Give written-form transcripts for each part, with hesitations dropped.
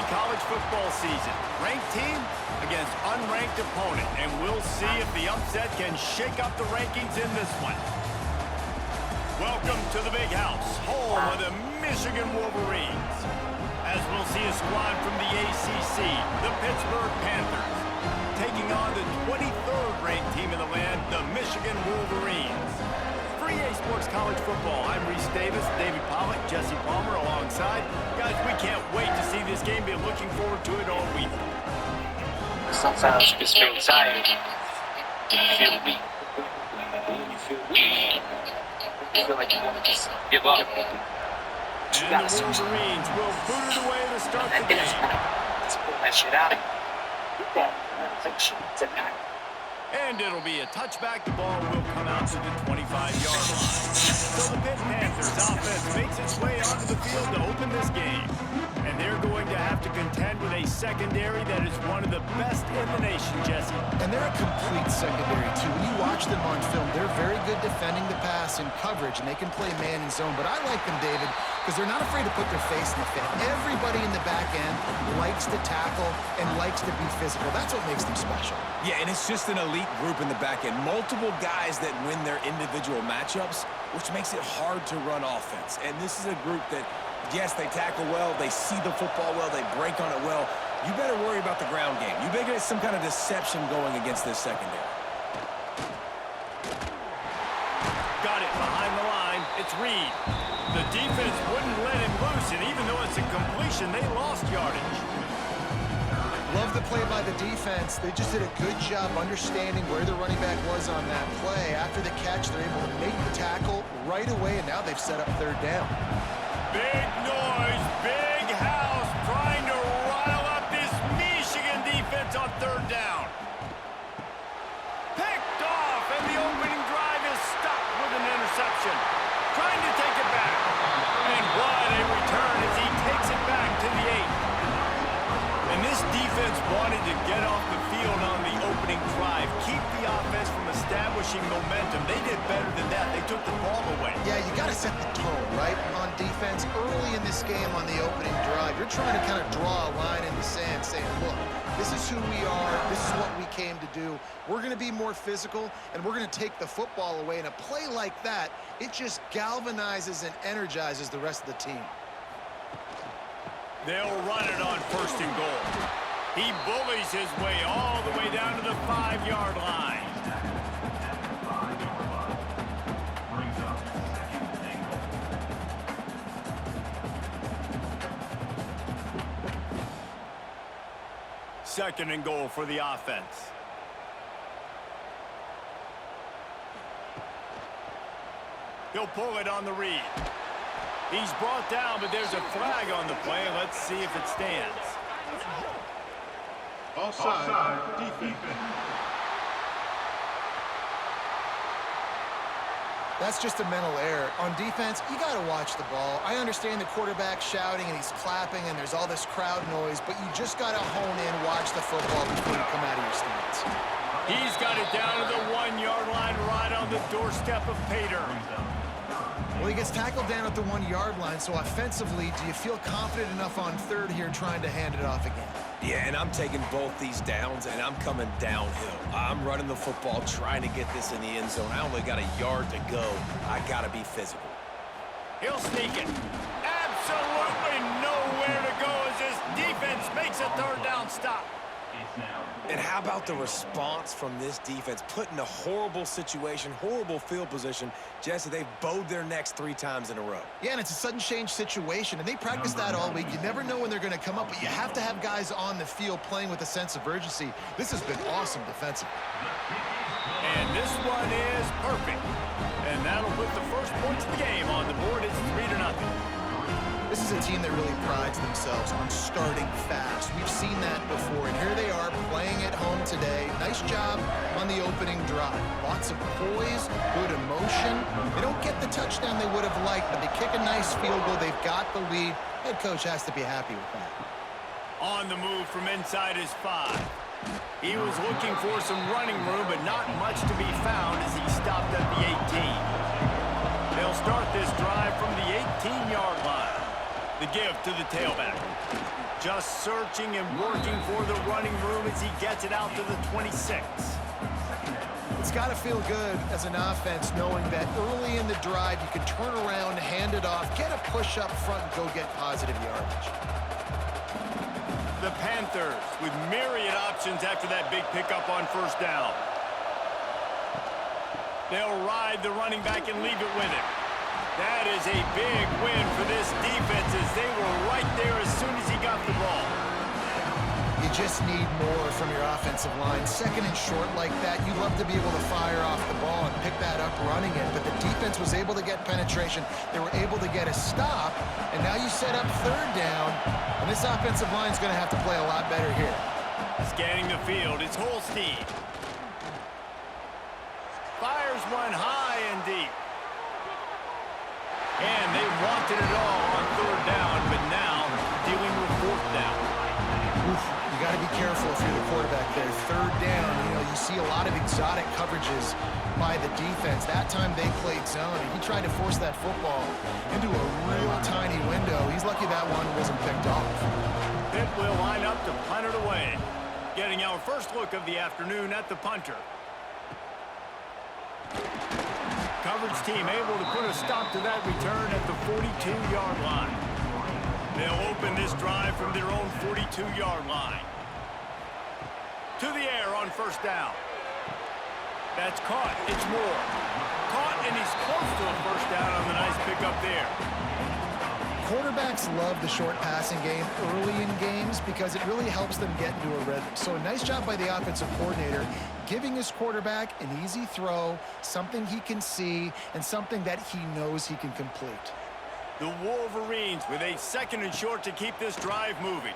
college football season. Ranked team against unranked opponent, and we'll see if the upset can shake up the rankings in this one. Welcome to the Big House, home of the Michigan Wolverines. As we'll see a squad from the ACC, the Pittsburgh Panthers, taking on the 23rd ranked team in the land, the Michigan Wolverines. For EA Sports College Football, I'm Reese Davis, David Pollack, Jesse Palmer alongside. Guys, we can't wait to see this game. Been looking forward to it all week. Sometimes you just feel tired. You feel weak. You feel weak. You feel like you want to just give up. And the Wolverines will boot it away to start the game. Let's pull that shit out. And it'll be a touchback. The ball will come out to the 25-yard line. So the Pitt Panthers offense makes its way onto the field to open this game. And they're going to have to contend with a secondary that is one of the best in the nation, Jesse. And they're a complete secondary, too. When you watch them on film, they're very good defending the pass and coverage, and they can play man and zone. But I like them, David, because they're not afraid to put their face in the fan. Everybody in the back end likes to tackle and likes to be physical. That's what makes them special. Yeah, and it's just an elite group in the back end. Multiple guys that win their individual matchups, which makes it hard to run offense. And this is a group that, yes, they tackle well, they see the football well, they break on it well. You better worry about the ground game. You better get some kind of deception going against this secondary. Got it behind the line. It's Reed. The defense wouldn't let him loose, and even though it's a completion, they lost yardage. Love the play by the defense. They just did a good job understanding where the running back was on that play. After the catch, they're able to make the tackle right away, and now they've set up third down. Big noise, big house, trying to rile up this Michigan defense on third down. Picked off, and the opening drive is stopped with an interception. Trying to take it back. And what a return as he takes it back to the 8. And this defense wanted to get off the field on the opening drive, keep the offense from establishing momentum. They did better than that. They took the ball away. Yeah, you got to set the tone, right, on defense. Early in this game on the opening drive, you're trying to kind of draw a line in the sand saying, look, this is who we are. This is what we came to do. We're going to be more physical, and we're going to take the football away. And a play like that, it just galvanizes and energizes the rest of the team. They'll run it on first and goal. He bullies his way all the way down to the 5-yard line. Second and goal for the offense. He'll pull it on the read. He's brought down, but there's a flag on the play. Let's see if it stands. Offside, defense. That's just a mental error. On defense, you got to watch the ball. I understand the quarterback shouting and he's clapping and there's all this crowd noise, but you just got to hone in, watch the football before you come out of your stance. He's got it down to the 1-yard line right on the doorstep of Pater. Well, he gets tackled down at the 1-yard line, so offensively, do you feel confident enough on third here trying to hand it off again? Yeah, and I'm taking both these downs, and I'm coming downhill. I'm running the football, trying to get this in the end zone. I only got a yard to go. I got to be physical. He'll sneak it. Absolutely nowhere to go as this defense makes a third down stop. And how about the response from this defense? Put in a horrible situation, horrible field position. Jesse, they've bowed their necks 3 times in a row. Yeah, and it's a sudden change situation, and they practice that all week. You never know when they're going to come up, but you have to have guys on the field playing with a sense of urgency. This has been awesome defensively. And this one is perfect. And that'll put the first points of the game on the board. It's 3-0. This is a team that really prides themselves on starting fast. We've seen that before, and here they are playing at home today. Nice job on the opening drive. Lots of poise, good emotion. They don't get the touchdown they would have liked, but they kick a nice field goal. They've got the lead. Head coach has to be happy with that. On the move from inside his 5. He was looking for some running room, but not much to be found as he stopped at the 18. They'll start this drive from the 18-yard line. The give to the tailback. Just searching and working for the running room as he gets it out to the 26. It's got to feel good as an offense knowing that early in the drive you can turn around, hand it off, get a push up front, and go get positive yardage. The Panthers with myriad options after that big pickup on first down. They'll ride the running back and leave it with him. That is a big win for this defense as they were right there as soon as he got the ball. You just need more from your offensive line. Second and short like that, you'd love to be able to fire off the ball and pick that up running it, but the defense was able to get penetration. They were able to get a stop, and now you set up third down, and this offensive line is going to have to play a lot better here. Scanning the field, it's Holstein. Fires one high and deep. And they wanted it all on third down, but now dealing with fourth down. Oof, you got to be careful if you're the quarterback there. Third down, you see a lot of exotic coverages by the defense. That time they played zone, and he tried to force that football into a real tiny window. He's lucky that one wasn't picked off. Pitt will line up to punt it away. Getting our first look of the afternoon at the punter. Coverage team able to put a stop to that return at the 42-yard line. They'll open this drive from their own 42-yard line. To the air on first down. That's caught. It's Moore. Caught, and he's close to a first down on the nice pickup there. Quarterbacks love the short passing game early in games because it really helps them get into a rhythm. So a nice job by the offensive coordinator giving his quarterback an easy throw, something he can see, and something that he knows he can complete. The Wolverines with a second and short to keep this drive moving.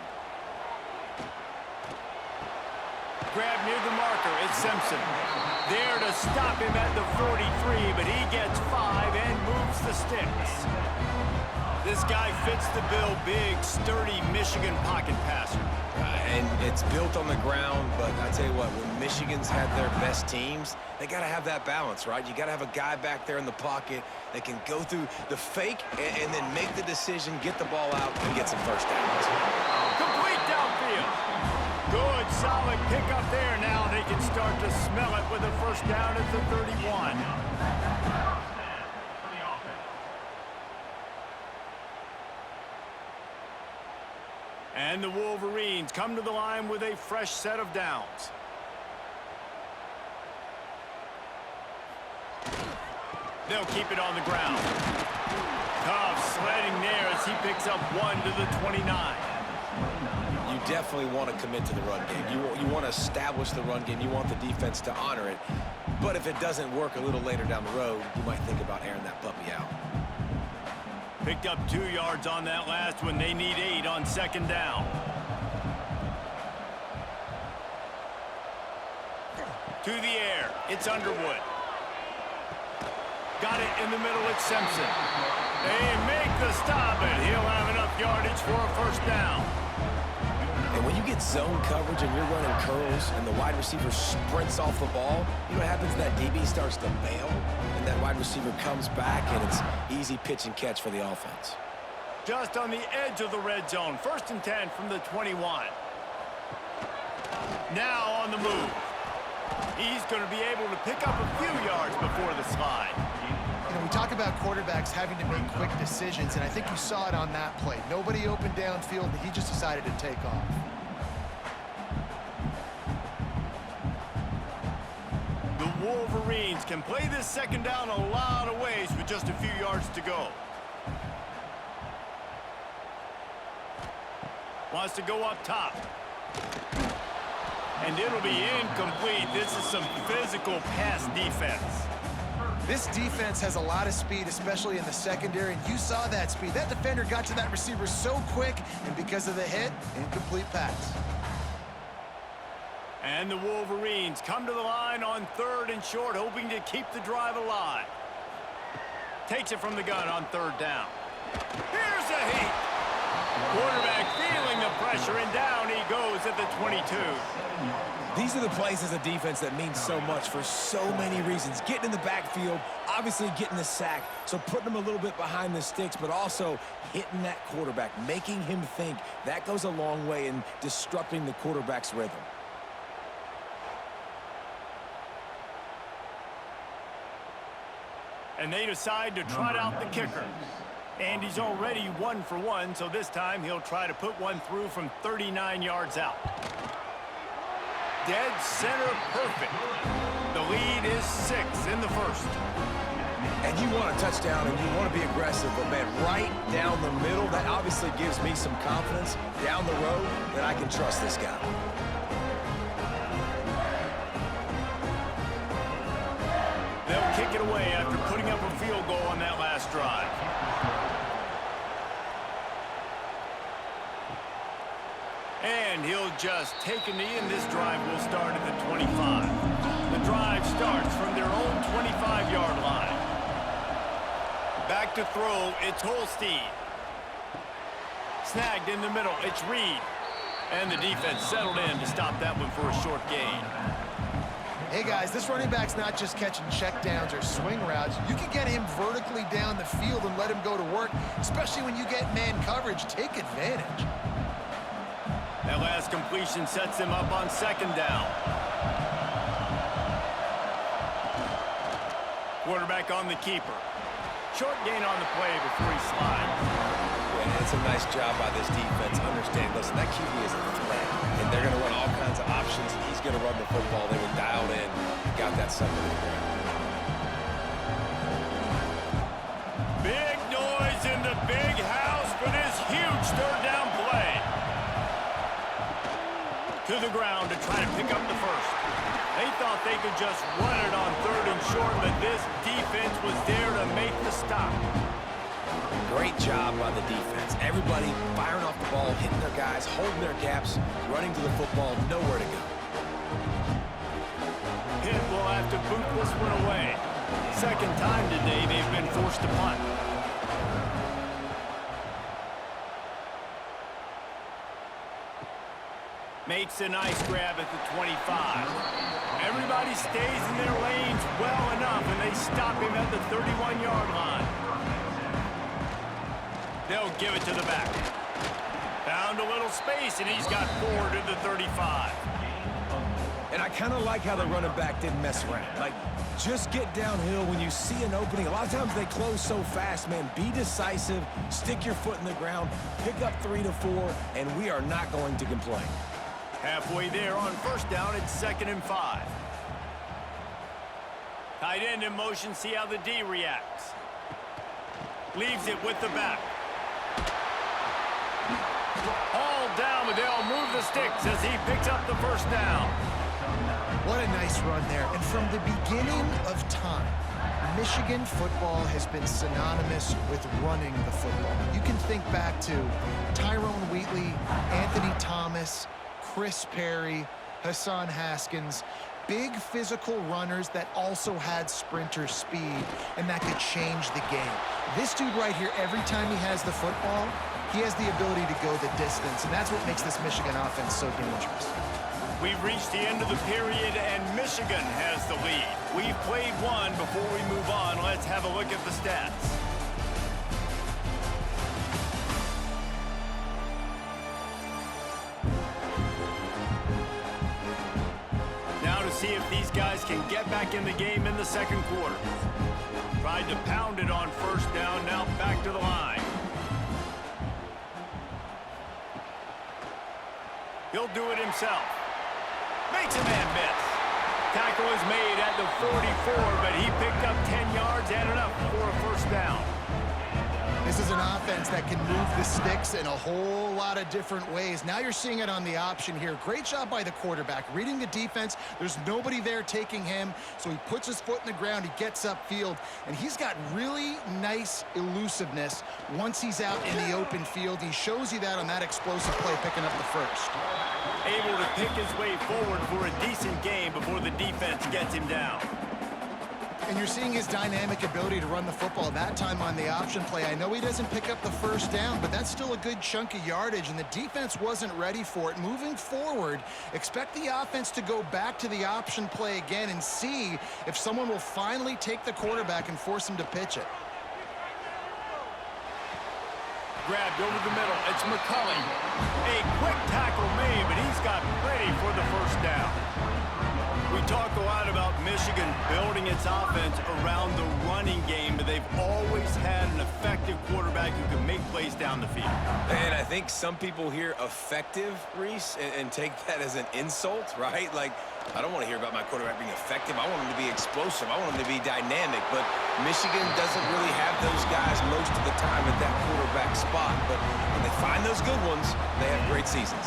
Grab near the marker, it's Simpson. There to stop him at the 43, but he gets 5 and moves the sticks. This guy fits the bill, big, sturdy Michigan pocket passer. And it's built on the ground, but I tell you what, when Michigan's had their best teams, they got to have that balance, right? You got to have a guy back there in the pocket that can go through the fake and then make the decision, get the ball out, and get some first downs. Complete downfield. Good, solid pickup there. Now they can start to smell it with a first down at the 31. And the Wolverines come to the line with a fresh set of downs. They'll keep it on the ground. Tough sledding there as he picks up 1 to the 29. You definitely want to commit to the run game. You want to establish the run game. You want the defense to honor it. But if it doesn't work a little later down the road, you might think about airing that puppy out. Picked up 2 yards on that last one. They need 8 on second down. To the air. It's Underwood. Got it in the middle. It's Simpson. They make the stop, and he'll have enough yardage for a first down. And when you get zone coverage and you're running curls and the wide receiver sprints off the ball, you know what happens? That DB starts to bail, and that wide receiver comes back, and it's easy pitch and catch for the offense. Just on the edge of the red zone. 1st and 10 from the 21. Now on the move. He's going to be able to pick up a few yards before the slide. We talk about quarterbacks having to make quick decisions, and I think you saw it on that play. Nobody open downfield, and he just decided to take off. The Wolverines can play this second down a lot of ways with just a few yards to go. Wants to go up top. And it'll be incomplete. This is some physical pass defense. This defense has a lot of speed, especially in the secondary, and you saw that speed. That defender got to that receiver so quick, and because of the hit, incomplete pass. And the Wolverines come to the line on 3rd and short, hoping to keep the drive alive. Takes it from the gun on 3rd down. Here's a heat. Quarterback feeling the pressure. pressure, and down he goes at the 22. These are the plays as a defense that mean so much for so many reasons. Getting in the backfield, obviously getting the sack, so putting him a little bit behind the sticks, but also hitting that quarterback, making him think. That goes a long way in disrupting the quarterback's rhythm. And they decide to trot out the kicker. And he's already 1 for 1, so this time he'll try to put one through from 39 yards out. Dead center perfect. The lead is 6 in the first. And you want a touchdown and you want to be aggressive, but man, right down the middle, that obviously gives me some confidence down the road that I can trust this guy. They'll kick it away after putting up a field goal on that last drive. And he'll just take a knee, and this drive will start at the 25. The drive starts from their own 25-yard line. Back to throw, it's Holstein. Snagged in the middle, it's Reed. And the defense settled in to stop that one for a short gain. Hey guys, this running back's not just catching checkdowns or swing routes. You can get him vertically down the field and let him go to work, especially when you get man coverage. Take advantage. That last completion sets him up on second down. Quarterback on the keeper. Short gain on the play before he slides. Yeah, it's a nice job by this defense. Understand, listen, that QB is a threat, and they're going to run all kinds of options, and he's going to run the football. They were dialed in and got that sucker to the ground. Big noise in the big house for this huge third down play. To the ground to try to pick up the first. They thought they could just run it on 3rd and short, but this defense was there to make the stop. Great job by the defense. Everybody firing off the ball, hitting their guys, holding their gaps, running to the football, nowhere to go. Pitt will have to boot this one away. Second time today they've been forced to punt. Makes a nice grab at the 25. Everybody stays in their lanes well enough, and they stop him at the 31-yard line. They'll give it to the back. Found a little space, and he's got 4 to the 35. And I kind of like how the running back didn't mess around. Like, just get downhill when you see an opening. A lot of times they close so fast, man. Be decisive, stick your foot in the ground, pick up 3 to 4, and we are not going to complain. Halfway there on first down, it's 2nd and 5. Tight end in motion, see how the D reacts. Leaves it with the back. All down, but they'll move the sticks as he picks up the first down. What a nice run there. And from the beginning of time, Michigan football has been synonymous with running the football. You can think back to Tyrone Wheatley, Anthony Thomas, Chris Perry, Hassan Haskins, big physical runners that also had sprinter speed and that could change the game. This dude right here, every time he has the football, he has the ability to go the distance, and that's what makes this Michigan offense so dangerous. We've reached the end of the period, and Michigan has the lead. We've played one. Before we move on, let's have a look at the stats. See if these guys can get back in the game in the second quarter. Tried to pound it on first down, now back to the line. He'll do it himself. Makes a man miss. Tackle is made at the 44, but he picked up 10 yards and enough for a first down. This is an offense that can move the sticks in a whole lot of different ways. Now you're seeing it on the option here. Great job by the quarterback. Reading the defense, there's nobody there taking him, so he puts his foot in the ground, he gets upfield, and he's got really nice elusiveness once he's out in the open field. He shows you that on that explosive play, picking up the first. Able to pick his way forward for a decent game before the defense gets him down. And you're seeing his dynamic ability to run the football, that time on the option play. I know he doesn't pick up the first down, but that's still a good chunk of yardage, and the defense wasn't ready for it. Moving forward, expect the offense to go back to the option play again and see if someone will finally take the quarterback and force him to pitch it. Grabbed over the middle. It's McCulley. A quick tackle made, but he's got plenty for the first down. We talk a lot about Michigan building its offense around the running game, but they've always had an effective quarterback who can make plays down the field. And I think some people hear effective, Reese, and take that as an insult, right? Like, I don't want to hear about my quarterback being effective. I want him to be explosive. I want him to be dynamic. But Michigan doesn't really have those guys most of the time at that quarterback spot. But when they find those good ones, they have great seasons.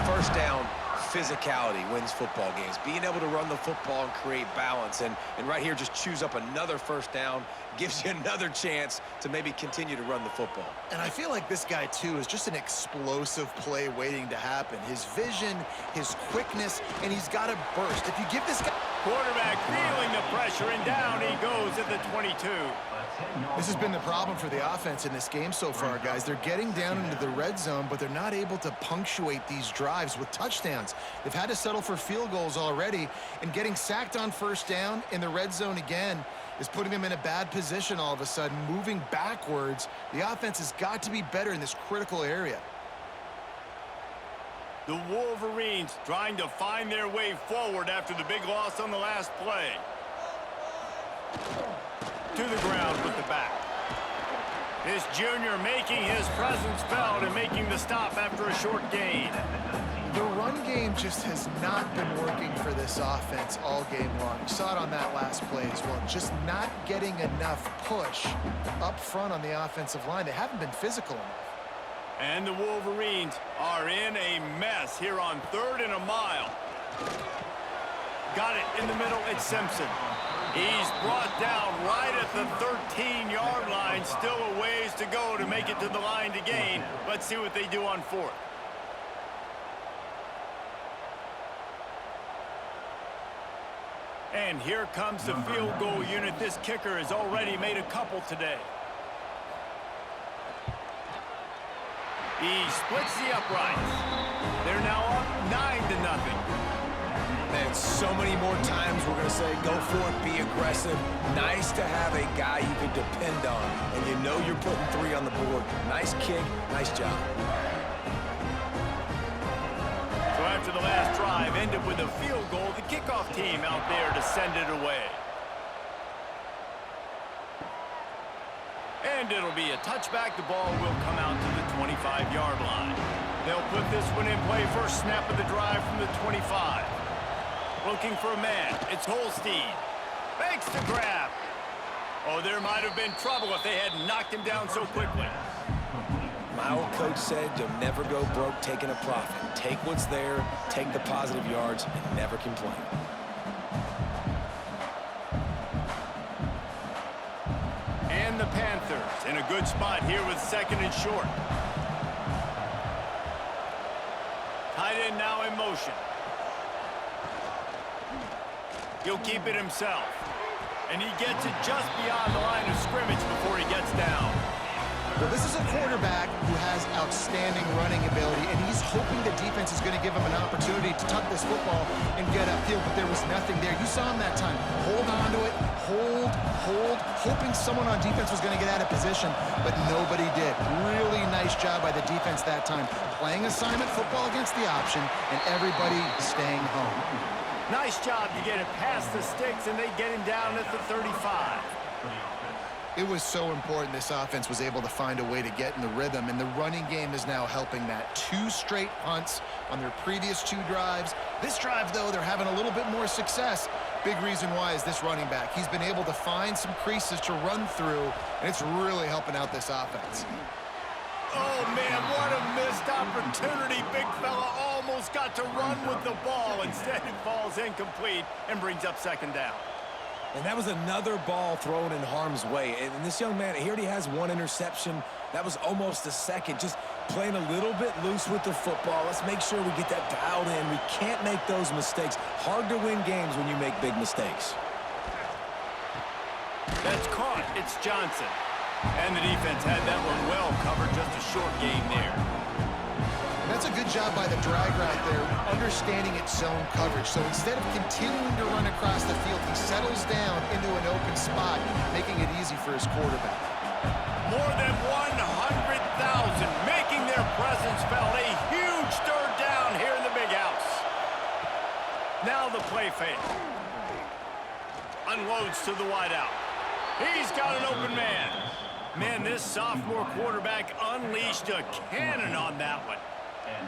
First down, physicality wins football games. Being able to run the football and create balance. And right here, just choose up another first down, gives you another chance to maybe continue to run the football. And I feel like this guy, too, is just an explosive play waiting to happen. His vision, his quickness, and he's got a burst. If you give this guy... Quarterback feeling the pressure, and down he goes at the 22. This has been the problem for the offense in this game so far, guys. They're getting down into the red zone, but they're not able to punctuate these drives with touchdowns. They've had to settle for field goals already, and getting sacked on first down in the red zone again is putting them in a bad position all of a sudden, moving backwards. The offense has got to be better in this critical area. The Wolverines trying to find their way forward after the big loss on the last play. To the ground with the back. This junior making his presence felt and making the stop after a short gain. The run game just has not been working for this offense all game long. You saw it on that last play as well. Just not getting enough push up front on the offensive line. They haven't been physical enough. And the Wolverines are in a mess here on 3rd and a mile. Got it in the middle. It's Simpson. He's brought down right at the 13-yard line. Still a ways to go to make it to the line to gain. Let's see what they do on 4th. And here comes the field goal unit. This kicker has already made a couple today. He splits the uprights. They're now up 9-0. And so many more times we're going to say, go for it, be aggressive. Nice to have a guy you can depend on, and you know you're putting 3 on the board. Nice kick, nice job. So after the last drive ended with a field goal, the kickoff team out there to send it away. And it'll be a touchback. The ball will come out to the 25-yard line. They'll put this one in play. First snap of the drive from the 25. Looking for a man. It's Holstein. Makes the grab. Oh, there might have been trouble if they hadn't knocked him down so quickly. My old coach said you'll never go broke taking a profit. Take what's there, take the positive yards, and never complain. And the Panthers in a good spot here with 2nd and short. Tight end now in motion. He'll keep it himself. And he gets it just beyond the line of scrimmage before he gets down. Well, this is a quarterback who has outstanding running ability, and he's hoping the defense is going to give him an opportunity to tuck this football and get upfield, but there was nothing there. You saw him that time. Hold on to it, hold, hoping someone on defense was going to get out of position, but nobody did. Really nice job by the defense that time. Playing assignment football against the option, and everybody staying home. Nice job to get it past the sticks, and they get him down at the 35. It was so important this offense was able to find a way to get in the rhythm, and the running game is now helping that. 2 straight punts on their previous 2 drives. This drive, though, they're having a little bit more success. Big reason why is this running back. He's been able to find some creases to run through, and it's really helping out this offense. Oh, man, what a missed opportunity. Big fella almost got to run with the ball. Instead, it falls incomplete and brings up 2nd down. And that was another ball thrown in harm's way. And this young man, he already has 1 interception. That was almost a second. Just playing a little bit loose with the football. Let's make sure we get that dialed in. We can't make those mistakes. Hard to win games when you make big mistakes. That's caught. It's Johnson. And the defense had that one well covered. Just a short game there. And that's a good job by the drag route there, understanding its zone coverage. So instead of continuing to run across the field, he settles down into an open spot, making it easy for his quarterback. More than 100,000 making their presence felt. A huge third down here in the big house. Now the play fake. Unloads to the wideout. He's got an open man. Man, this sophomore quarterback unleashed a cannon on that one.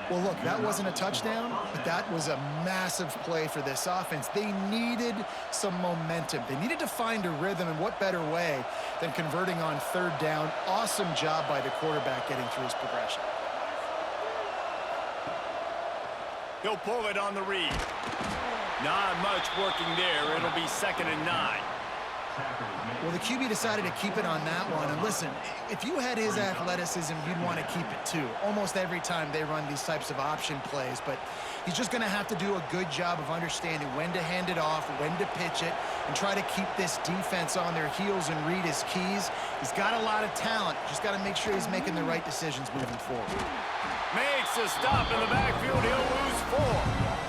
Well, look, that wasn't a touchdown, but that was a massive play for this offense. They needed some momentum. They needed to find a rhythm, and what better way than converting on third down. Awesome job by the quarterback getting through his progression. He'll pull it on the read. Not much working there. It'll be 2nd and 9. Well, the QB decided to keep it on that one. And listen, if you had his athleticism, you'd want to keep it too. Almost every time they run these types of option plays. But he's just going to have to do a good job of understanding when to hand it off, when to pitch it, and try to keep this defense on their heels and read his keys. He's got a lot of talent. Just got to make sure he's making the right decisions moving forward. Makes a stop in the backfield. He'll lose 4.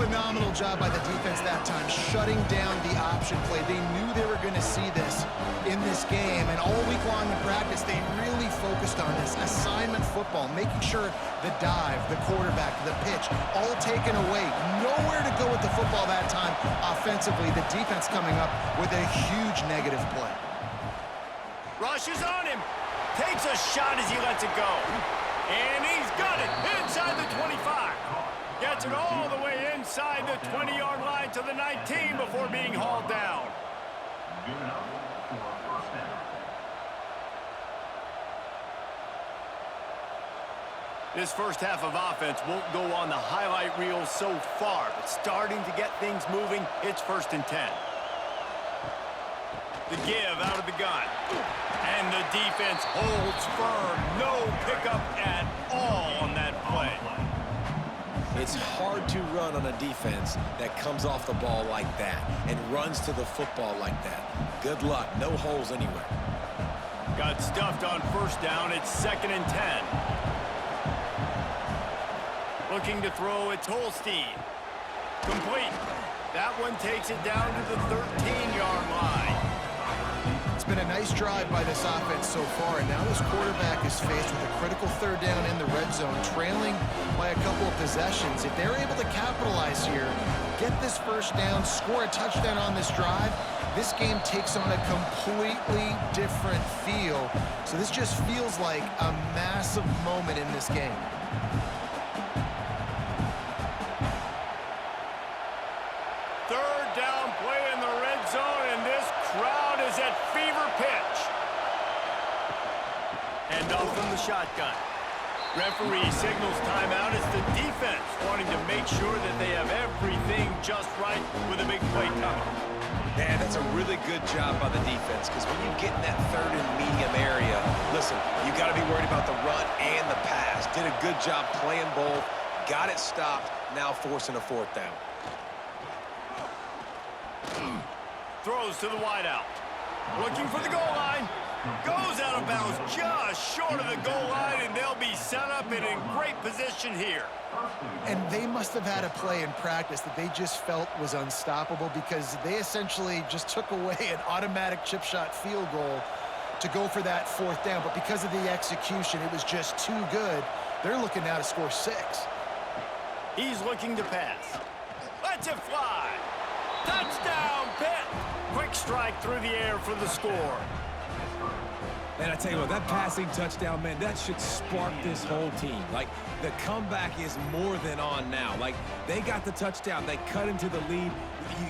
Phenomenal job by the defense that time, shutting down the option play. They knew they were going to see this in this game, and all week long in practice, they really focused on this assignment football, making sure the dive, the quarterback, the pitch, all taken away. Nowhere to go with the football that time offensively. The defense coming up with a huge negative play. Rushes on him. Takes a shot as he lets it go. And he's got it inside the 25. Gets it all the way inside the 20-yard line to the 19 before being hauled down. This first half of offense won't go on the highlight reel so far, but starting to get things moving, it's 1st and 10. The give out of the gun. And the defense holds firm. No pickup at all on that play. It's hard to run on a defense that comes off the ball like that and runs to the football like that. Good luck. No holes anywhere. Got stuffed on 1st down. It's 2nd and 10. Looking to throw, it's Holstein. Complete. That one takes it down to the 13-yard line. It's been a nice drive by this offense so far, and now this quarterback is faced with a critical third down in the red zone, trailing by a couple of possessions. If they're able to capitalize here, get this 1st down, score a touchdown on this drive, this game takes on a completely different feel. So this just feels like a massive moment in this game. Third down play in the red zone, and this crowd is at fever pitch. And off from the shotgun. Referee signals timeout. It's the defense wanting to make sure that they have everything just right with a big play coming. Man, that's a really good job by the defense, because when you get in that 3rd and medium area, listen, you got to be worried about the run and the pass. Did a good job playing both, got it stopped, now forcing a 4th down. Throws to the wideout. Looking for the goal line. Goes out of bounds just short of the goal line, and they'll be set up and in great position here. And they must have had a play in practice that they just felt was unstoppable, because they essentially just took away an automatic chip shot field goal to go for that 4th down. But because of the execution, it was just too good. They're looking now to score 6. He's looking to pass. Lets it fly. Touchdown, Pitt. Quick strike through the air for the score. Man, I tell you what, that passing touchdown, man, that should spark this whole team. Like, the comeback is more than on now. Like, they got the touchdown. They cut into the lead.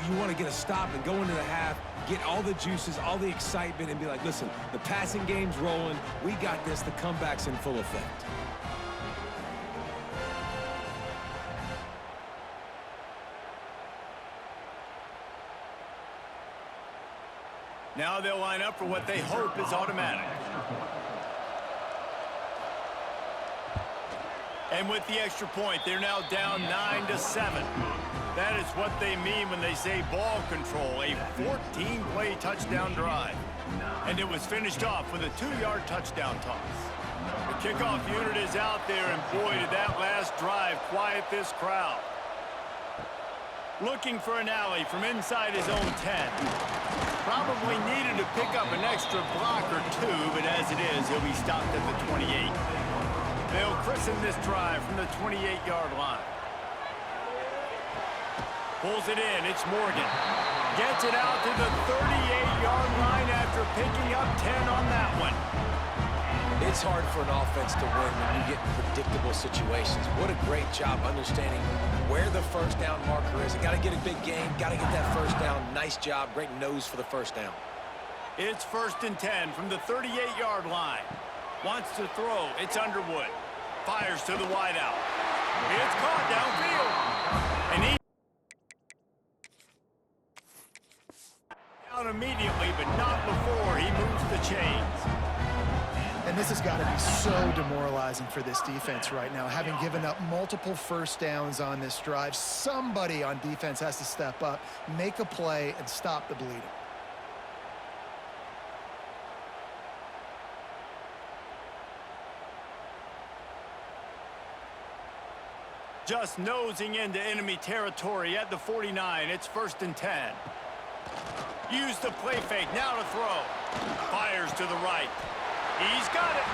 You want to get a stop and go into the half, get all the juices, all the excitement, and be like, listen, the passing game's rolling. We got this. The comeback's in full effect. Now they'll line up for what they hope is automatic. And with the extra point, they're now down 9-7. That is what they mean when they say ball control, a 14-play touchdown drive. And it was finished off with a 2-yard touchdown toss. The kickoff unit is out there, and boy, did that last drive quiet this crowd. Looking for an alley from inside his own 10. Probably needed to pick up an extra block or two, but as it is, he'll be stopped at the 28. They'll christen this drive from the 28-yard line. Pulls it in, it's Morgan. Gets it out to the 38-yard line after picking up 10 on that one. It's hard for an offense to win when you get in predictable situations. What a great job understanding where the first down marker is. Got to get a big game, got to get that first down. Nice job, great nose for the first down. It's 1st and 10 from the 38-yard line. Wants to throw, it's Underwood. Fires to the wideout. It's caught downfield. And he down immediately, but not before he moves the chains. And this has got to be so demoralizing for this defense right now. Having given up multiple first downs on this drive, somebody on defense has to step up, make a play, and stop the bleeding. Just nosing into enemy territory at the 49. It's 1st and 10. Use the play fake, now to throw. Fires to the right. He's got it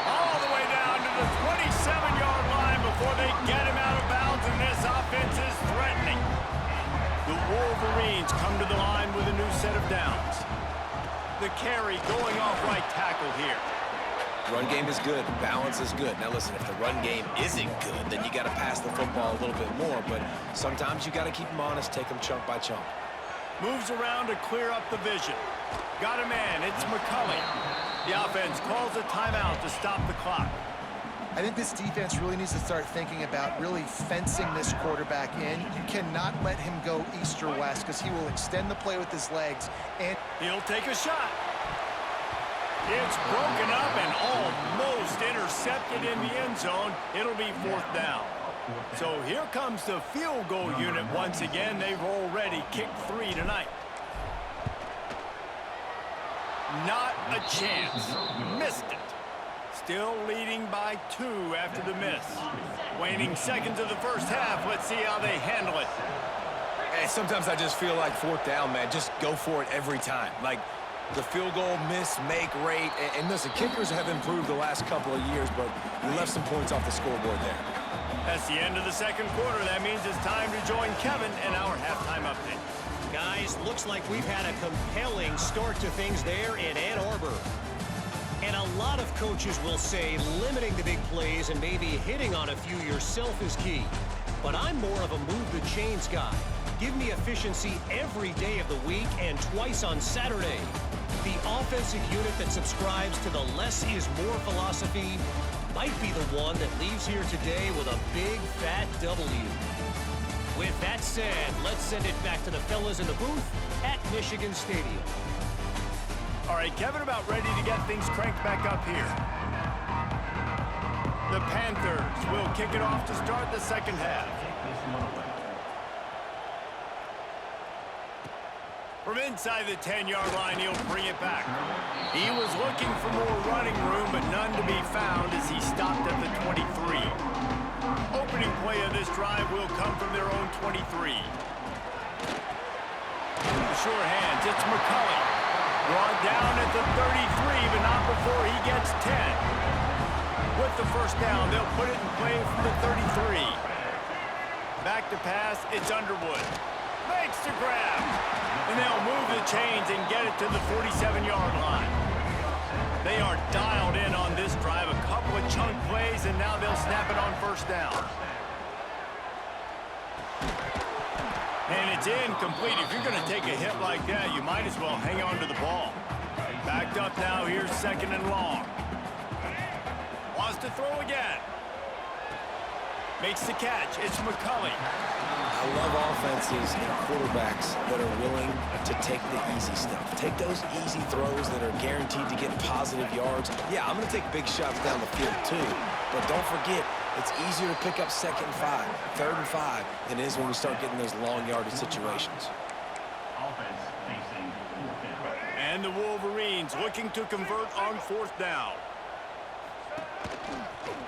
all the way down to the 27-yard line before they get him out of bounds, and this offense is threatening. The Wolverines come to the line with a new set of downs. The carry going off right tackle here. Run game is good, balance is good. Now listen, if the run game isn't good, then you got to pass the football a little bit more, but sometimes you got to keep them honest, take them chunk by chunk. Moves around to clear up the vision. Got a man, it's McCulley. The offense calls a timeout to stop the clock. I think this defense really needs to start thinking about really fencing this quarterback in. You cannot let him go east or west because he will extend the play with his legs. And he'll take a shot. It's broken up and almost intercepted in the end zone. It'll be 4th down. So here comes the field goal unit once again. They've already kicked 3 tonight. Not a chance. Missed it. Still leading by 2 after the miss. Waning seconds of the first half. Let's see how they handle it. Hey, sometimes I just feel like 4th down, man. Just go for it every time. Like the field goal miss, make rate. And listen, kickers have improved the last couple of years, but we left some points off the scoreboard there. That's the end of the second quarter. That means it's time to join Kevin in our halftime update. Guys, looks like we've had a compelling start to things there in Ann Arbor. And a lot of coaches will say limiting the big plays and maybe hitting on a few yourself is key. But I'm more of a move the chains guy. Give me efficiency every day of the week and twice on Saturday. The offensive unit that subscribes to the less is more philosophy might be the one that leaves here today with a big fat W. With that said, let's send it back to the fellas in the booth at Michigan Stadium. All right, Kevin, about ready to get things cranked back up here. The Panthers will kick it off to start the second half. From inside the 10-yard line, he'll bring it back. He was looking for more running room, but none to be found as he stopped at the 23. Opening play of this drive will come from their own 23. The sure hands, it's McCulley. Brought down at the 33, but not before he gets 10. With the first down, they'll put it in play from the 33. Back to pass, it's Underwood. Makes the grab. And they'll move the chains and get it to the 47-yard line. They are dialed in on this drive. A couple of chunk plays, and now they'll snap it on first down. And it's incomplete. If you're going to take a hit like that, you might as well hang on to the ball. Backed up now. Here's 2nd and long. Wants to throw again. Makes the catch. It's McCulley. I love offenses and quarterbacks that are willing to take the easy stuff. Take those easy throws that are guaranteed to get positive yards. Yeah, I'm going to take big shots down the field too, but don't forget, It's easier to pick up 2nd and 5, 3rd and 5 than it is when we start getting those long yardage situations. Offense facing 4th down. And the Wolverines looking to convert on 4th down.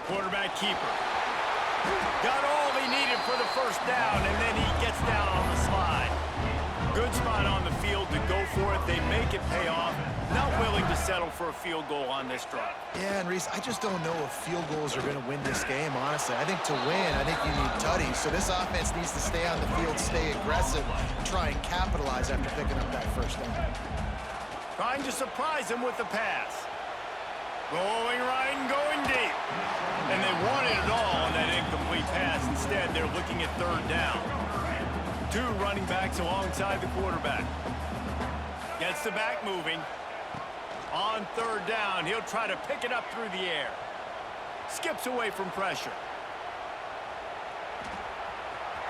Quarterback keeper. Got all he needed for the 1st down, and then he gets down on the slide. Good spot on the field to go for it. They make it pay off. Not willing to settle for a field goal on this drive. Yeah, and Reese, I just don't know if field goals are going to win this game, honestly. I think to win, I think you need tutties. So this offense needs to stay on the field, stay aggressive, and try and capitalize after picking up that 1st down. Trying to surprise him with the pass. Going right and going deep. And they wanted it all on that incomplete pass. Instead, they're looking at 3rd down. 2 running backs alongside the quarterback. Gets the back moving. On 3rd down, he'll try to pick it up through the air. Skips away from pressure.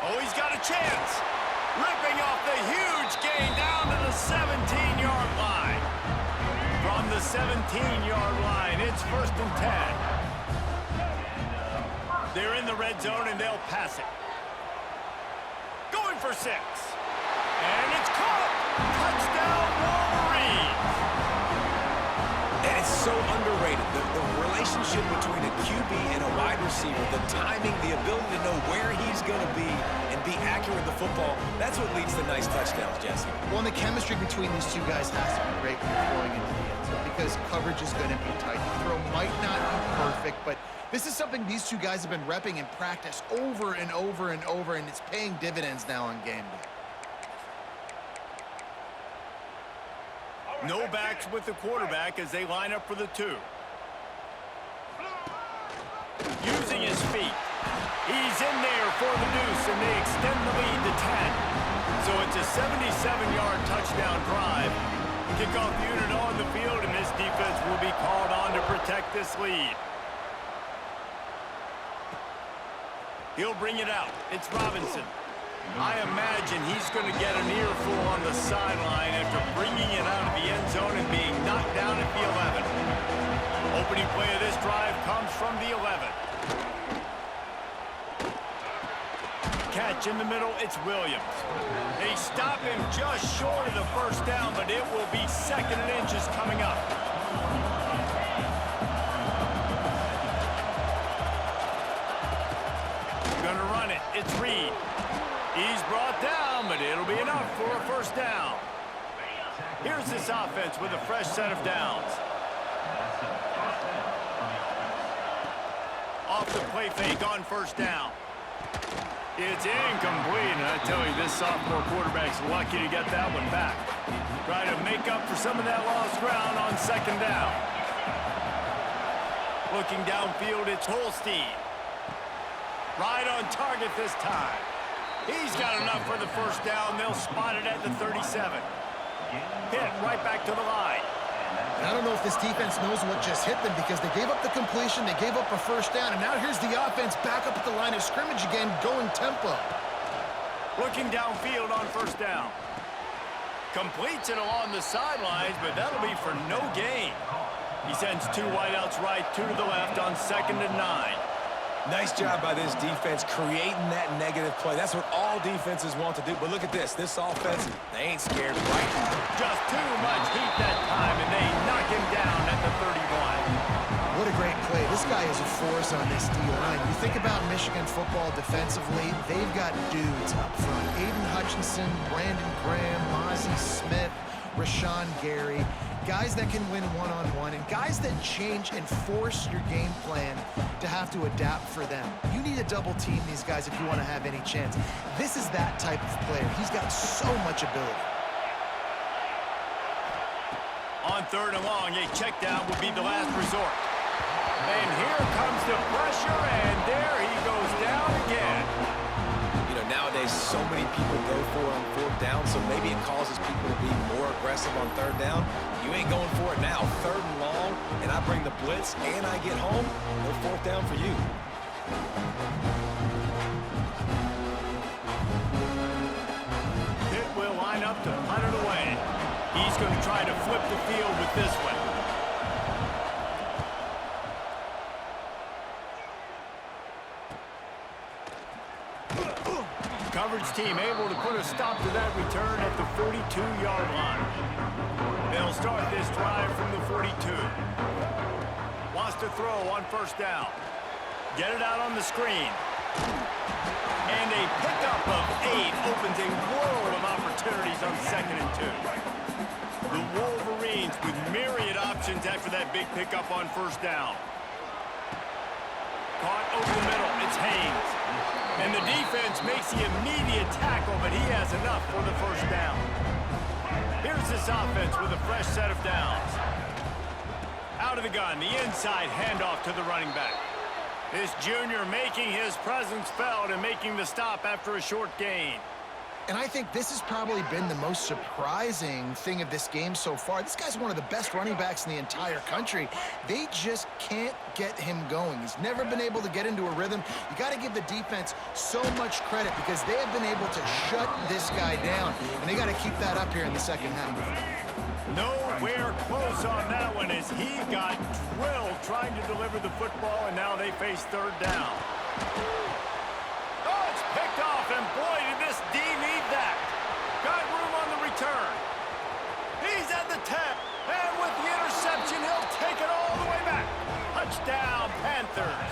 Oh, he's got a chance. Ripping off the huge gain down to the 17-yard line. From the 17-yard line, it's 1st and 10. They're in the red zone, and they'll pass it. Going for 6. And it's caught. Touchdown, Wolverines. And it's so underrated. The relationship between a QB and a wide receiver, the timing, the ability to know where he's going to be and be accurate with the football, that's what leads to nice touchdowns, Jesse. Well, and the chemistry between these two guys has to be great when you're throwing into the end zone because coverage is going to be tight. The throw might not be perfect, but this is something these two guys have been repping in practice over and over and over, and it's paying dividends now on game day. No backs with the quarterback as they line up for the 2. Using his feet. He's in there for the deuce, and they extend the lead to 10. So it's a 77-yard touchdown drive. Kickoff unit on the field, and this defense will be called on to protect this lead. He'll bring it out. It's Robinson. I imagine he's going to get an earful on the sideline after bringing it out of the end zone and being knocked down at the 11. Opening play of this drive comes from the 11. Catch in the middle, it's Williams. They stop him just short of the 1st down, but it will be 2nd and inches coming up. Gonna run it, it's Reed. He's brought down, but it'll be enough for a 1st down. Here's this offense with a fresh set of downs. Off the play fake on 1st down. It's incomplete, and I tell you, this sophomore quarterback's lucky to get that one back. Try to make up for some of that lost ground on 2nd down. Looking downfield, it's Holstein. Right on target this time. He's got enough for the 1st down. They'll spot it at the 37. Hit right back to the line. And I don't know if this defense knows what just hit them because they gave up the completion, they gave up a 1st down, and now here's the offense back up at the line of scrimmage again, going tempo. Looking downfield on 1st down. Completes it along the sidelines, but that'll be for no gain. He sends 2 wideouts right, 2 to the left on 2nd and 9. Nice job by this defense creating that negative play. That's what all defenses want to do. But look at this. This offense, they ain't scared, right? Just too much heat that time, and they knock him down at the 31. What a great play. This guy is a force on this D-line. You think about Michigan football defensively, they've got dudes up front. Aiden Hutchinson, Brandon Graham, Mozzie Smith, Rashawn Gary. Guys that can win one-on-one and guys that change and force your game plan to have to adapt for them. You need to double team these guys if you want to have any chance. This is that type of player. He's got so much ability. On 3rd and long, a check down will be the last resort. And here comes the pressure, and there he goes down again. You know, nowadays so many people go for it on 4th down, so maybe it causes people to be more aggressive on 3rd down. You ain't going for it now. 3rd and long, and I bring the blitz, and I get home. No 4th down for you. Pitt will line up to punt it away. He's going to try to flip the field with this one. coverage team able to put a stop to that return at the 42-yard line. They'll start this drive from the 42. Wants to throw on first down. Get it out on the screen. And a pickup of 8 opens a world of opportunities on 2nd and 2. The Wolverines with myriad options after that big pickup on first down. Caught over the middle. It's Haynes. And the defense makes the immediate tackle, but he has enough for the first down. Here's this offense with a fresh set of downs. Out of the gun, the inside handoff to the running back. This junior making his presence felt and making the stop after a short gain. And I think this has probably been the most surprising thing of this game so far. This guy's one of the best running backs in the entire country. They just can't get him going. He's never been able to get into a rhythm. You got to give the defense so much credit because they have been able to shut this guy down. And they got to keep that up here in the second half. Nowhere close on that one as he got drilled trying to deliver the football, and now they face third down. Oh, it's picked off, and boy, did this D need that. Got room on the return. He's at the 10, and with the interception, he'll take it all the way back. Touchdown, Panthers.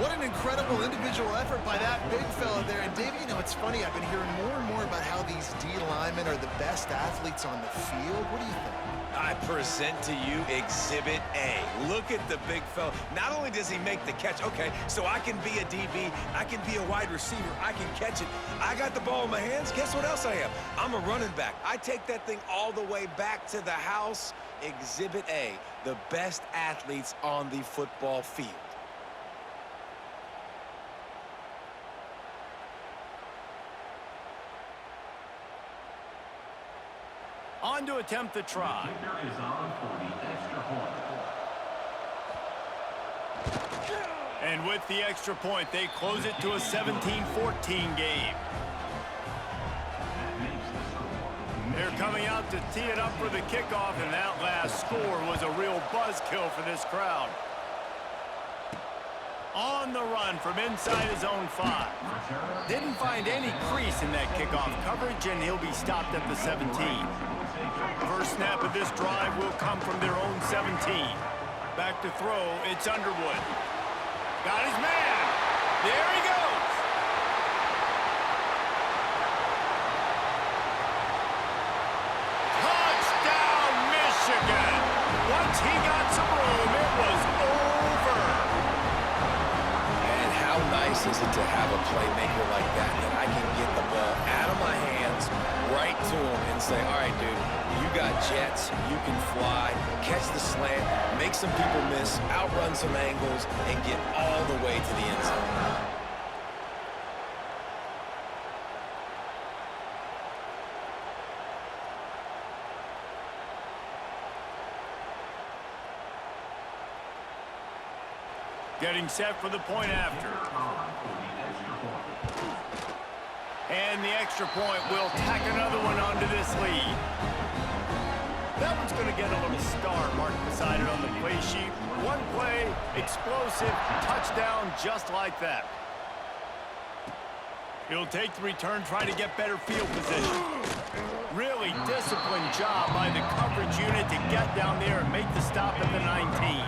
What an incredible individual effort by that big fella there. And, Dave, you know, it's funny. I've been hearing more and more about how these D linemen are the best athletes on the field. What do you think? I present to you Exhibit A. Look at the big fella. Not only does he make the catch, okay, so I can be a DB, I can be a wide receiver, I can catch it. I got the ball in my hands. Guess what else I am? I'm a running back. I take that thing all the way back to the house. Exhibit A, the best athletes on the football field. On to attempt the try. Kicker is on for the extra point. And with the extra point, they close it to a 17-14 game. They're coming out to tee it up for the kickoff, and that last score was a real buzzkill for this crowd. On the run from inside his own 5. Didn't find any crease in that kickoff coverage, and he'll be stopped at the 17. First snap of this drive will come from their own 17. Back to throw, it's Underwood. Got his man. There he goes. Touchdown, Michigan. Once he got some room, it was over. And how nice is it to have a playmaker like that I can get the ball out of my hands right to him and say, all right, dude, you got jets, you can fly, catch the slant, make some people miss, outrun some angles, and get all the way to the end zone. Getting set for the point after. And the extra point will tack another one onto this lead. That one's going to get a little star marked beside it on the play sheet. One play, explosive, touchdown just like that. He'll take the return, try to get better field position. Really disciplined job by the coverage unit to get down there and make the stop at the 19.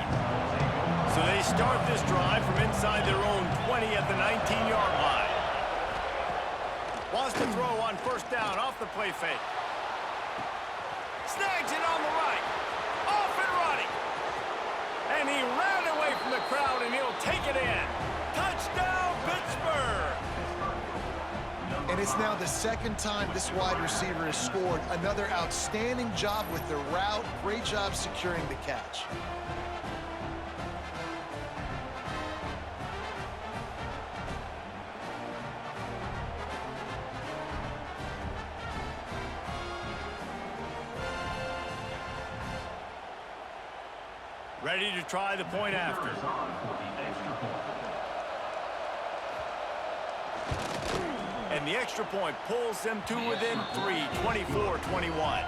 So they start this drive from inside their own 20 at the 19-yard line. Wants to throw on first down off the play fake. Snags it on the right. Off and running. And he ran away from the crowd, and he'll take it in. Touchdown, Pittsburgh. And it's now the second time this wide receiver has scored. Another outstanding job with the route. Great job securing the catch. Ready to try the point after. And the extra point pulls them to within 3, 24-21.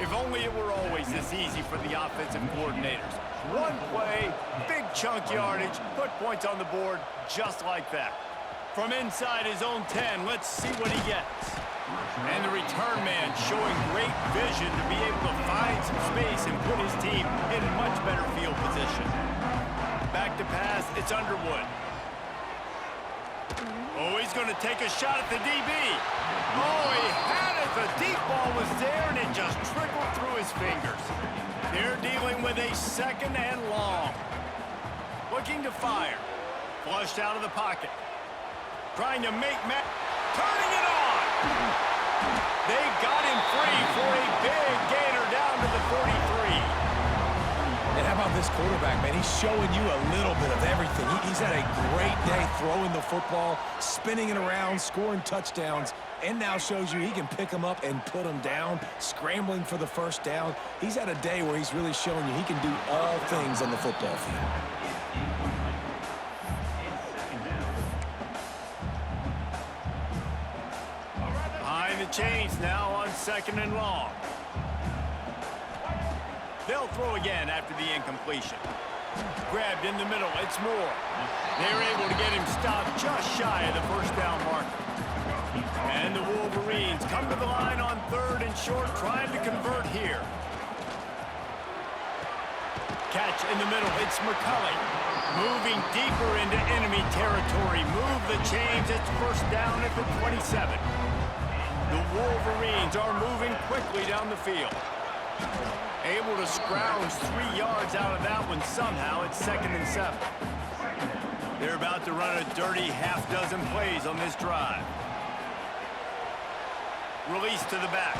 If only it were always this easy for the offensive coordinators. One play, big chunk yardage, put points on the board just like that. From inside his own 10, let's see what he gets. And the return man showing great vision to be able to find some space and put his team in much better field position. Back to pass, it's Underwood. Oh, he's going to take a shot at the DB. Oh, he had it. The deep ball was there, and it just trickled through his fingers. They're dealing with a second and long. Looking to fire. Flushed out of the pocket. Trying to make turning it on. They got him free for a big gainer down to the 43. And how about this quarterback, man? He's showing you a little bit of everything. He's had a great day throwing the football, spinning it around, scoring touchdowns, and now shows you he can pick them up and put them down, scrambling for the first down. He's had a day where he's really showing you he can do all things on the football field. Behind the chains now on 2nd and long. They'll throw again after the incompletion. Grabbed in the middle, it's Moore. They're able to get him stopped just shy of the first down marker. And the Wolverines come to the line on 3rd and short, trying to convert here. Catch in the middle, it's McCulley. Moving deeper into enemy territory. Move the chains, it's first down at the 27. The Wolverines are moving quickly down the field. Able to scrounge 3 yards out of that one somehow. It's 2nd and 7. They're about to run a dirty half-dozen plays on this drive. Release to the back.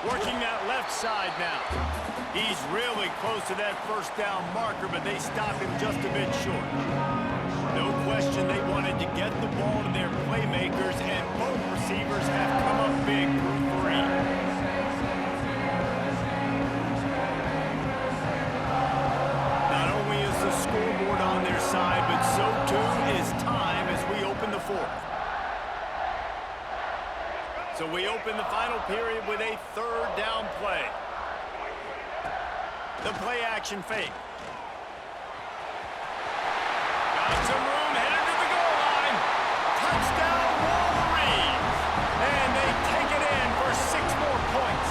Working that left side now. He's really close to that first down marker, but they stop him just a bit short. No question they wanted to get the ball to their playmakers, and both receivers have come up big through 3. Not only is the scoreboard on their side, but so too is time as we open the 4th. So we open the final period with a 3rd down play. The play action fake. Got some room, headed to the goal line. Touchdown Wolverines. And they take it in for 6 more points.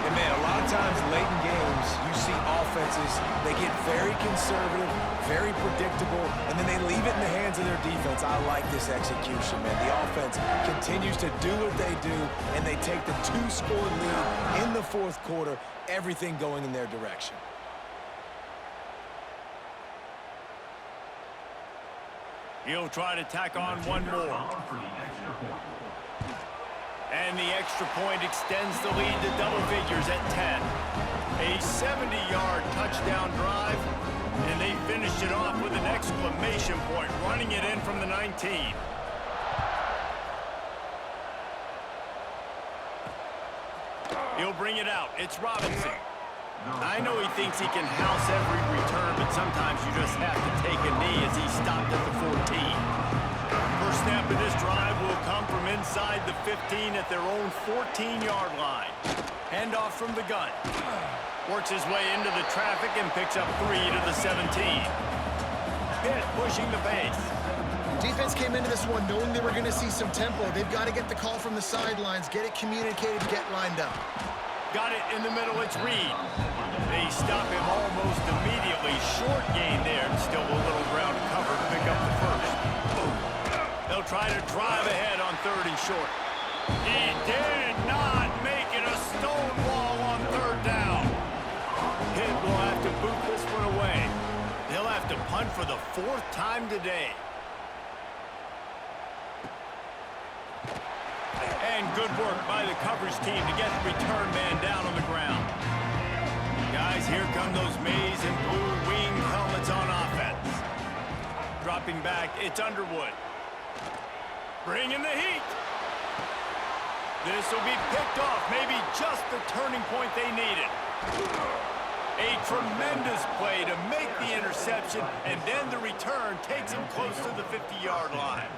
And man, a lot of times late in games, you see offenses, they get very conservative, very predictable, and then they leave it in the hands of their defense. I like this execution, man. The offense continues to do what they do, and they take the 2-score lead in the 4th quarter, everything going in their direction. He'll try to tack on one more. And the extra point extends the lead to double figures at 10. A 70-yard touchdown drive, and they finished it off with an exclamation point, running it in from the 19. He'll bring it out. It's Robinson. I know he thinks he can house every return, but sometimes you just have to take a knee as he stopped at the 14. First snap of this drive will come from inside the 15 at their own 14-yard line. Handoff from the gun. Works his way into the traffic and picks up 3 to the 17. Pitt pushing the pace. Defense came into this one knowing they were going to see some tempo. They've got to get the call from the sidelines, get it communicated, get lined up. Got it in the middle, it's Reed. They stop him almost immediately. Short gain there, still a little ground cover to pick up the first. They'll try to drive ahead on 3rd and short. He did not make it a stone wall on 3rd down. Pitt will have to boot this one away. They'll have to punt for the 4th time today. And good work by the coverage team to get the return man down on the ground. Guys, here come those maize and blue wing helmets on offense. Dropping back, it's Underwood. Bringing the heat. This will be picked off, maybe just the turning point they needed. A tremendous play to make the interception, and then the return takes him close to the 50-yard line.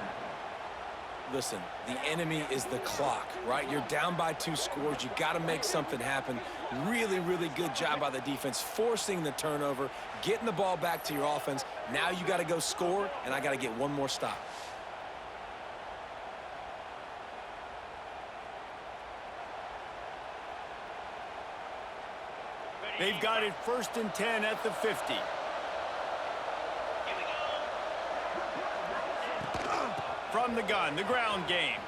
Listen, the enemy is the clock, right? You're down by 2 scores. You got to make something happen. Really, really good job by the defense, forcing the turnover, getting the ball back to your offense. Now you got to go score, and I got to get one more stop. They've got it 1st and 10 at the 50. From the gun, the ground game.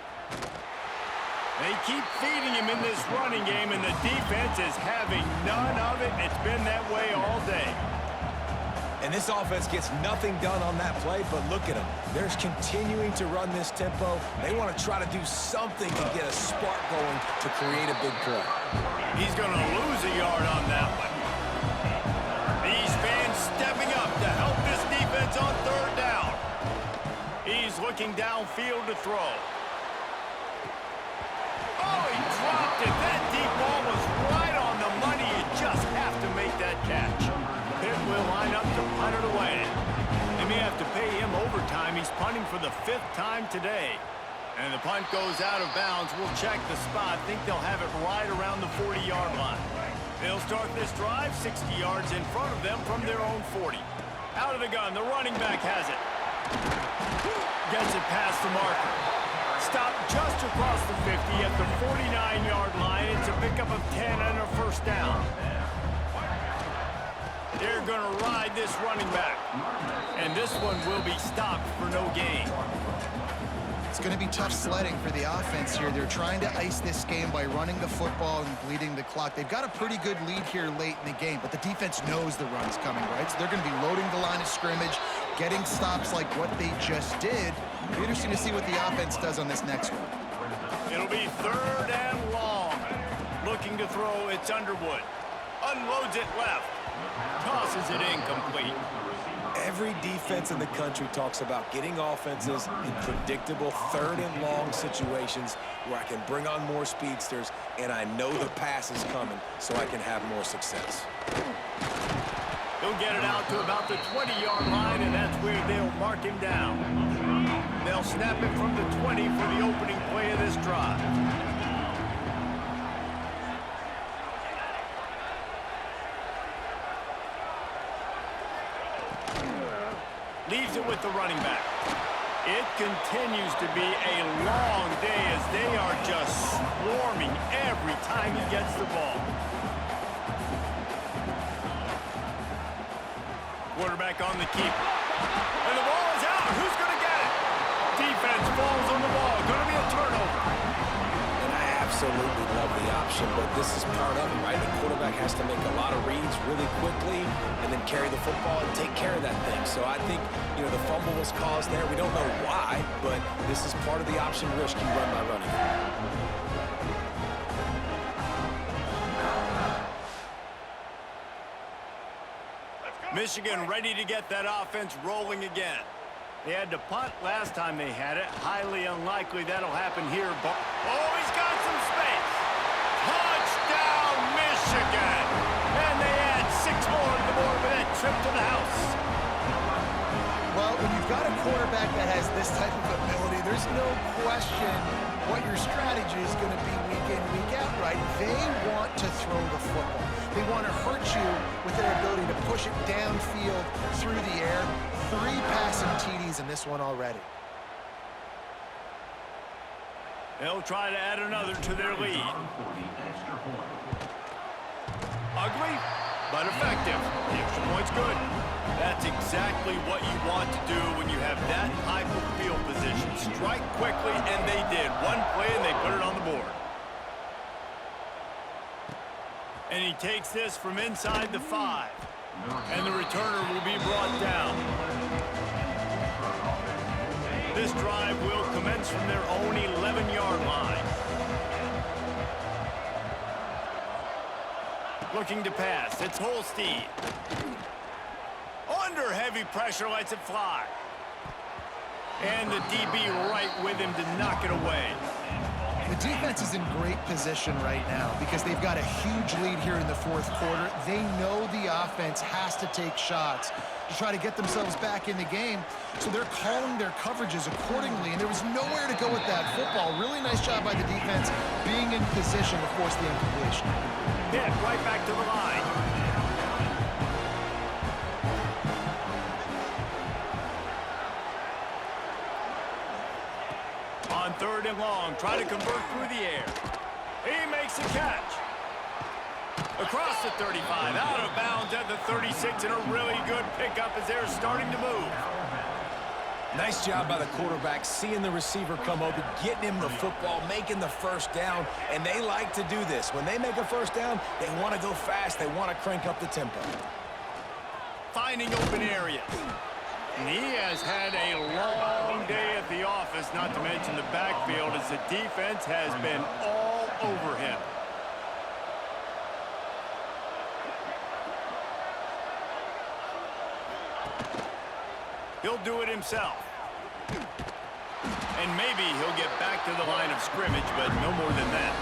They keep feeding him in this running game, and the defense is having none of it. It's been that way all day. And this offense gets nothing done on that play, but look at them. They're continuing to run this tempo. They want to try to do something to get a spark going to create a big play. He's going to lose a yard on that one. These fans stepping up to help this defense on 3rd down. He's looking downfield to throw. Oh, he dropped it. That deep ball was right on the money. You just have to make that catch. Pitt will line up to punt it away. They may have to pay him overtime. He's punting for the 5th time today. And the punt goes out of bounds. We'll check the spot. Think they'll have it right around the 40-yard line. They'll start this drive 60 yards in front of them from their own 40. Out of the gun, the running back has it. Gets it past the marker. Stopped just across the 50 at the 49-yard line. It's a pickup of 10 and a 1st down. They're going to ride this running back. And this one will be stopped for no gain. It's going to be tough sledding for the offense here. They're trying to ice this game by running the football and bleeding the clock. They've got a pretty good lead here late in the game, but the defense knows the run's coming, right? So they're going to be loading the line of scrimmage, getting stops like what they just did. It'll be interesting to see what the offense does on this next one. It'll be 3rd and long. Looking to throw, it's Underwood. Unloads it left. Tosses it incomplete. Every defense in the country talks about getting offenses in predictable 3rd and long situations where I can bring on more speedsters and I know the pass is coming so I can have more success. He'll get it out to about the 20-yard line, and that's where they'll mark him down. They'll snap it from the 20 for the opening play of this drive. Leaves it with the running back. It continues to be a long day as they are just swarming every time he gets the ball. Quarterback on the keeper. And the ball is out. Who's going to get it? Defense falls on the ball. Going to be a turnover. And I absolutely love the option, but this is part of it, right? The quarterback has to make a lot of reads really quickly and then carry the football and take care of that thing. So I think, you know, the fumble was caused there. We don't know why, but this is part of the option risk you run by running. Michigan ready to get that offense rolling again. They had to punt last time they had it. Highly unlikely that'll happen here. But oh, he's got some space. Touchdown, Michigan. And they add 6 more to the board with that trip to the house. Well, when you've got a quarterback that has this type of ability, there's no question what your strategy is going to be week in, week out, right? They want to throw the football. They want to hurt you with their ability to push it downfield through the air. 3 passing TDs in this one already. They'll try to add another to their lead. Ugly, but effective. The extra point's good. That's exactly what you want to do when you have that type of field position. Strike quickly, and they did. One play, and they put it on the board. And he takes this from inside the 5. And the returner will be brought down. This drive will commence from their own 11-yard line. Looking to pass. It's Holstein. Under heavy pressure, lets it fly. And the DB right with him to knock it away. The defense is in great position right now because they've got a huge lead here in the fourth quarter. They know the offense has to take shots to try to get themselves back in the game, so they're calling their coverages accordingly, and there was nowhere to go with that football. Really nice job by the defense being in position to force the incompletion. Pitt right back to the line. On 3rd and long, try to convert through the air. He makes a catch. Across the 35, out of bounds at the 36, and a really good pickup as they're starting to move. Nice job by the quarterback, seeing the receiver come open, getting him the football, making the first down, and they like to do this. When they make a first down, they want to go fast. They want to crank up the tempo. Finding open areas. And he has had a long day at the office, not to mention the backfield, as the defense has been all over him. He'll do it himself. And maybe he'll get back to the line of scrimmage, but no more than that.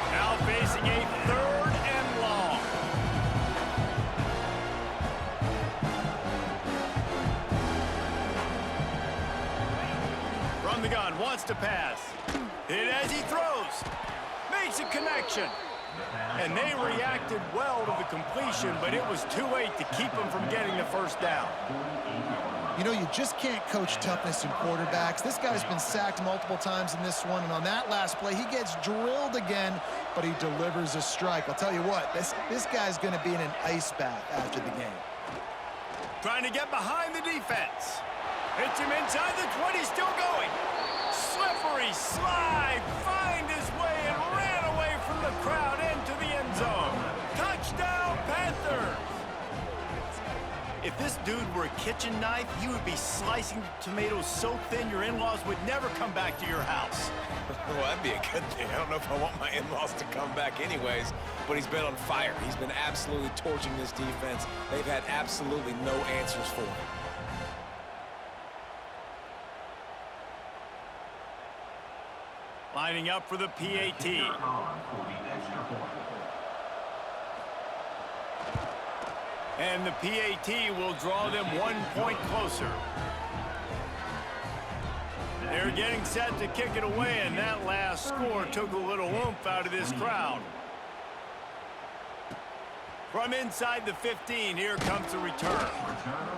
Now facing a 3rd and long. From the gun, wants to pass. Hit as he throws. Makes a connection. And they reacted well to the completion, but it was too late to keep them from getting the first down. You know, you just can't coach toughness in quarterbacks. This guy's been sacked multiple times in this one, and on that last play, he gets drilled again, but he delivers a strike. I'll tell you what, this guy's going to be in an ice bath after the game. Trying to get behind the defense. Hits him inside the 20, still going. Slippery slide, find his way and ran away from the crowd into the end zone. Touchdown, Panthers! If this dude were a kitchen knife, he would be slicing tomatoes so thin your in-laws would never come back to your house. Well, that'd be a good thing. I don't know if I want my in-laws to come back anyways, but he's been on fire. He's been absolutely torching this defense. They've had absolutely no answers for him. Lining up for the PAT. And the PAT will draw them 1 point closer. They're getting set to kick it away, and that last score took a little oomph out of this crowd. From inside the 15, here comes the return.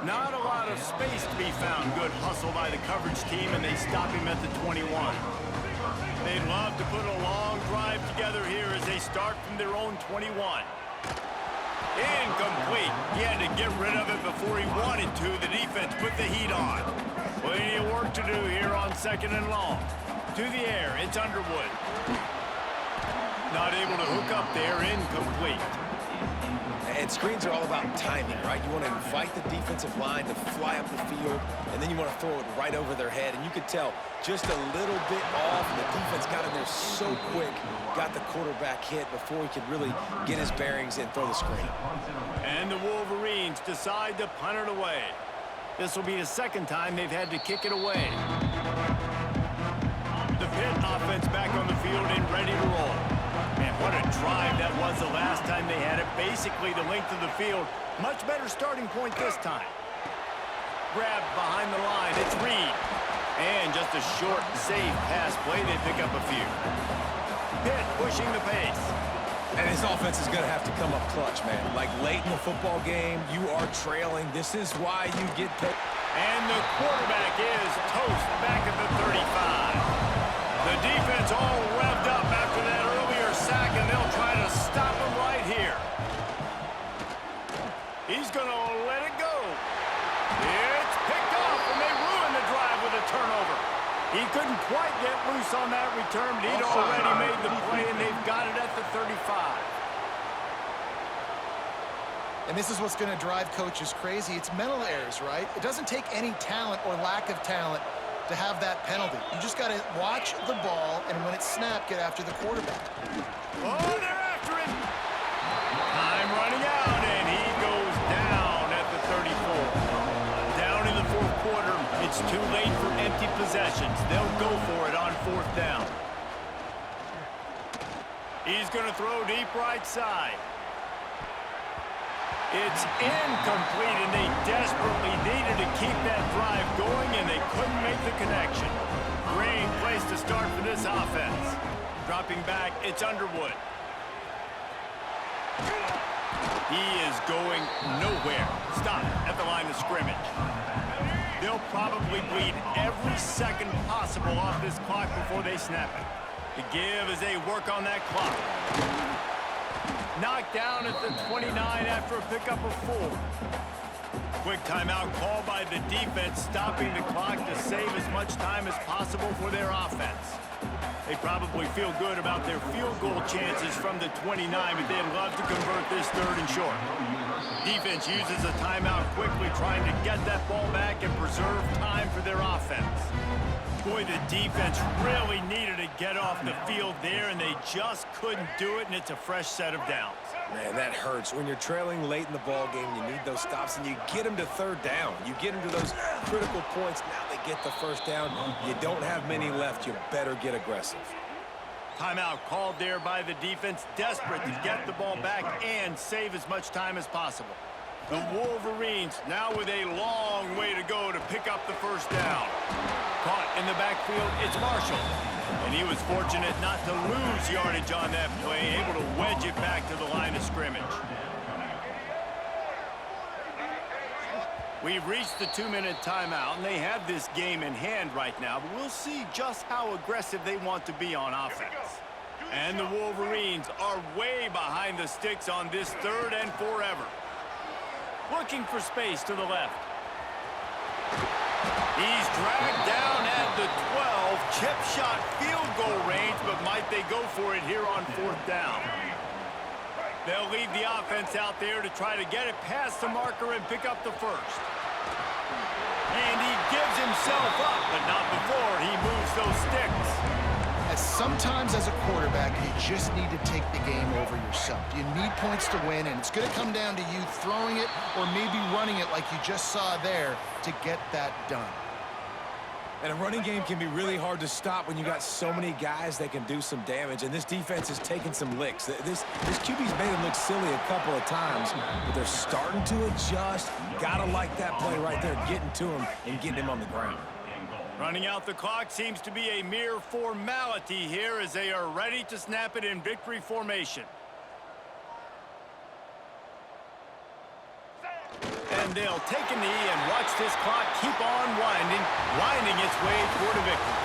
Not a lot of space to be found. Good hustle by the coverage team, and they stop him at the 21. They'd love to put a long drive together here as they start from their own 21. Incomplete. He had to get rid of it before he wanted to. The defense put the heat on. Plenty of work to do here on 2nd and long. To the air, it's Underwood. Not able to hook up there, incomplete. And screens are all about timing, right? You want to invite the defensive line to fly up the field, and then you want to throw it right over their head. And you could tell just a little bit off, and the defense got in there so quick, got the quarterback hit before he could really get his bearings and throw the screen. And the Wolverines decide to punt it away. This will be the 2nd time they've had to kick it away. The Pitt offense back on the field and ready to roll. And what a drive that was the last time they had it. Basically the length of the field. Much better starting point this time. Grabbed behind the line. It's Reed. And just a short, safe pass play. They pick up a few. Pitt pushing the pace. And his offense is going to have to come up clutch, man. Like late in the football game, you are trailing. This is why you get Pitt. And the quarterback is toast back at the 35. The defense all revved up after that earlier sack, and they'll try to stop him right here. He's going to let it go. It's picked off, and they ruin the drive with a turnover. He couldn't quite get loose on that return, but he'd already made the play, and they've got it at the 35. And this is what's going to drive coaches crazy. It's mental errors, right? It doesn't take any talent or lack of talent to have that penalty. You just got to watch the ball, and when it's snapped, get after the quarterback. Oh, they're after him. Time running out, and he goes down at the 34. Down in the 4th quarter, it's too late for empty possessions. They'll go for it on 4th down. He's going to throw deep right side. It's incomplete, and they desperately needed to keep that drive going, and they couldn't make the connection. Great place to start for this offense. Dropping back, it's Underwood. He is going nowhere. Stop at the line of scrimmage. They'll probably bleed every second possible off this clock before they snap it. The give as they work on that clock. Knocked down at the 29 after a pickup of 4. Quick timeout called by the defense, stopping the clock to save as much time as possible for their offense. They probably feel good about their field goal chances from the 29, but they'd love to convert this 3rd and short. Defense uses a timeout quickly, trying to get that ball back and preserve time for their offense. Boy, the defense really needed to get off the field there, and they just couldn't do it, and it's a fresh set of downs. Man, that hurts. When you're trailing late in the ball game, you need those stops, and you get them to 3rd down. You get them to those critical points. Now they get the 1st down. You don't have many left. You better get aggressive. Timeout called there by the defense, desperate to get the ball back and save as much time as possible. The Wolverines now with a long way to go to pick up the 1st down. Caught in the backfield, it's Marshall. And he was fortunate not to lose yardage on that play, able to wedge it back to the line of scrimmage. We've reached the 2-minute timeout, and they have this game in hand right now, but we'll see just how aggressive they want to be on offense. And the Wolverines are way behind the sticks on this 3rd and forever. Looking for space to the left. He's dragged down at the 12. Chip shot field goal range, but might they go for it here on 4th down? They'll leave the offense out there to try to get it past the marker and pick up the 1st. And he gives himself up, but not before he moves those sticks. Sometimes as a quarterback, you just need to take the game over yourself. You need points to win, and it's going to come down to you throwing it or maybe running it like you just saw there to get that done. And a running game can be really hard to stop when you got so many guys that can do some damage, and this defense is taking some licks. This QB's made them look silly a couple of times, but they're starting to adjust. Gotta like that play right there, getting to him and getting him on the ground. Running out the clock seems to be a mere formality here as they are ready to snap it in victory formation. And they'll take a knee and watch this clock keep on winding its way toward a victory.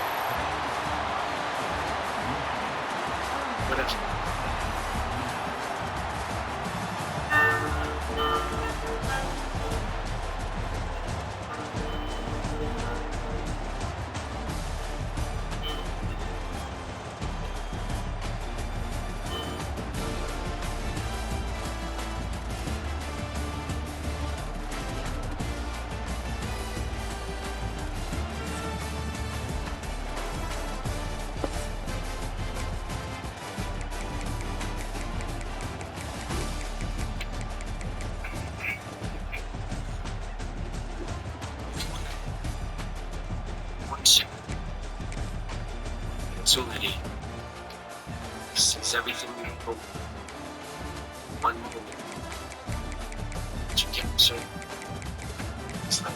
Opportunity. This is everything you hope. One moment. But you get so it's like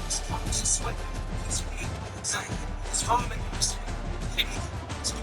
it's long as it's like it's real. It's like it's from the